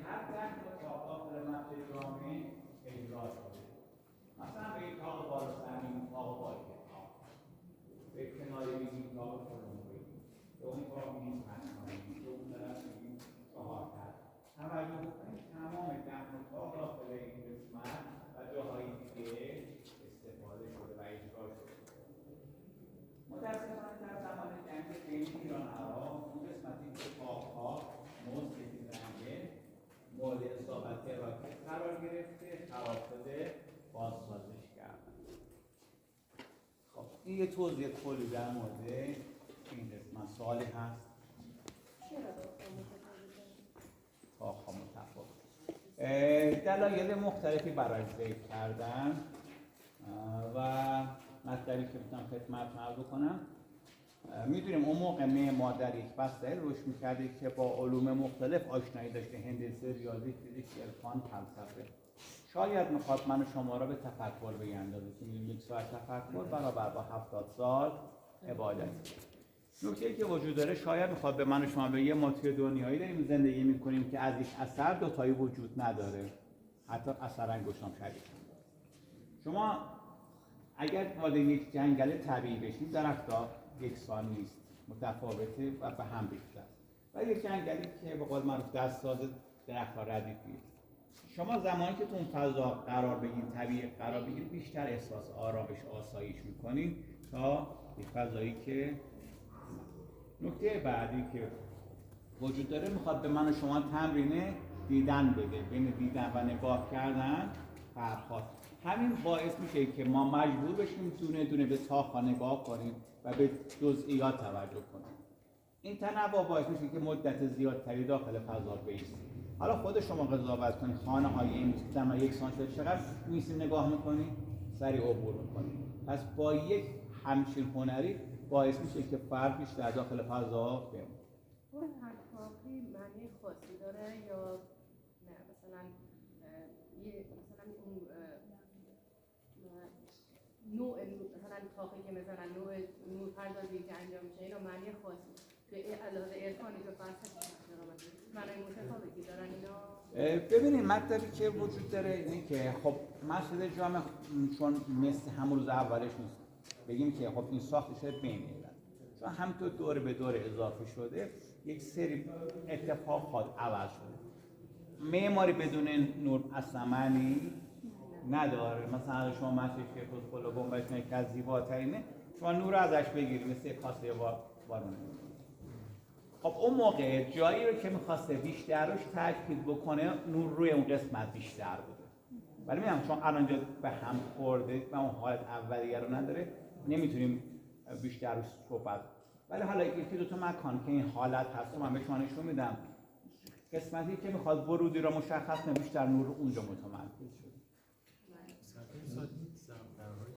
هر دست اتاق خدمت جامعه اجرا شده. مثلا به این اتاق بالا سرمین اتاق بالا به کنار بگیم اتاق فرمون بگیم به اون اتاق بگیم پنجانه به اون طرف بگیم چهارتر. توجه بکنید تمام دست اتاق داخل این قسمت و جاهایی که استفاده شده و اجرا شده. متاسفانه در زمان جنگ بین ایران و عراق اون قسمتی که اتاق‌ها سفید رنگه مورد اصابت راکت قرار گرفته، خراب شده، بازسازش کردن. خب این یه توضیح کلی در مورد این قسمت سوالی هست؟ اتاق‌ها متفاوت. دلایل مختلفی برای ذکر کردن و مطلبی که میتونم خدمتتون عرض بکنم. میدونیم اون موقع معمار در یک بستر رشد میکرده که با علوم مختلف آشنایی داشته، هندسه، ریاضی، فیزیک، عرفان، فلسفه. شاید میخواد من و شما را به تفکر بیندازه که یک ساعت تفکر برابر با 70 سال عبادت. نکته‌ای که وجود داره شاید میخواد به من و شما بگه ما توی دنیایی داریم زندگی میکنیم که از یک اثر دوتایی وجود نداره، حتی اثر انگشتم شریک. شما اگر وارد یک جنگل طبیعی بشید درخت‌ها یکسان نیست، متفاوته و به هم ریخته است. و یک جنگلی که به قول معروف دستساز درخت‌ها ردیفیه. شما زمانی که تو اون فضا قرار بگیرید، طبیعی قرار بگیرید، بیشتر احساس آرامش و آسایش می‌کنید تا یک فضایی که نکته بعدی که وجود داره میخواد به من و شما تمرین دیدن بده. بین دیدن و نگاه کردن فرقات. همین باعث میشه که ما مجبور بشیم دونه دونه به ساخت‌ها نگاه کنیم و به جزئیات توجه کنیم. این تنوع باعث میشه که مدت زیادتری داخل فضا بایستیم. حالا خود شما قضاوت کنید خانه‌های این زمان یکسان شده چقدر می‌ایستید نگاه می‌کنید، سریع عبور می‌کنید. پس با یک همچین هنری باعث میشه که فرق بیشتر داخل فضا بمونه. اون هر کاری معنی خاصی داره یا نه؟ مثلا اون نوع مثلا تاقی که مثلا نوع نور پردازی که انجام میشه اینا معنی خاصی به علاوه عرفانی به فلسفه معنی متفاوتی دارن اینا. ببینید مطلبی که وجود داره اینه که خب مسجد جامع چون مثل همون روز اولش نیست بگیم که خب این ساخته شده بین ایران چون همینطور دور به دور اضافه شده یک سری اتفاقات عوض شده. معماری بدون نور اصلا معنی نداره. مثلا شما مسجد شیخ الفلا گنبدش که از زیباترینه شما نور ازش بگیرید مثل کاسه بارونه. خب اون موقع جایی رو که می‌خواسته بیشتر روش تاکید بکنه نور روی اون قسمت بیشتر بوده. ولی میگم چون الان جا به هم خورده و اون حالت اولیه رو نداره نمیتونیم بیشتر روش صحبت. ولی حالا یکی دو تا مکان که این حالت هست من به شما نشون میدم. قسمتی که میخواد ورودی رو مشخص کنه بیشتر نور اونجا متمرکز شده.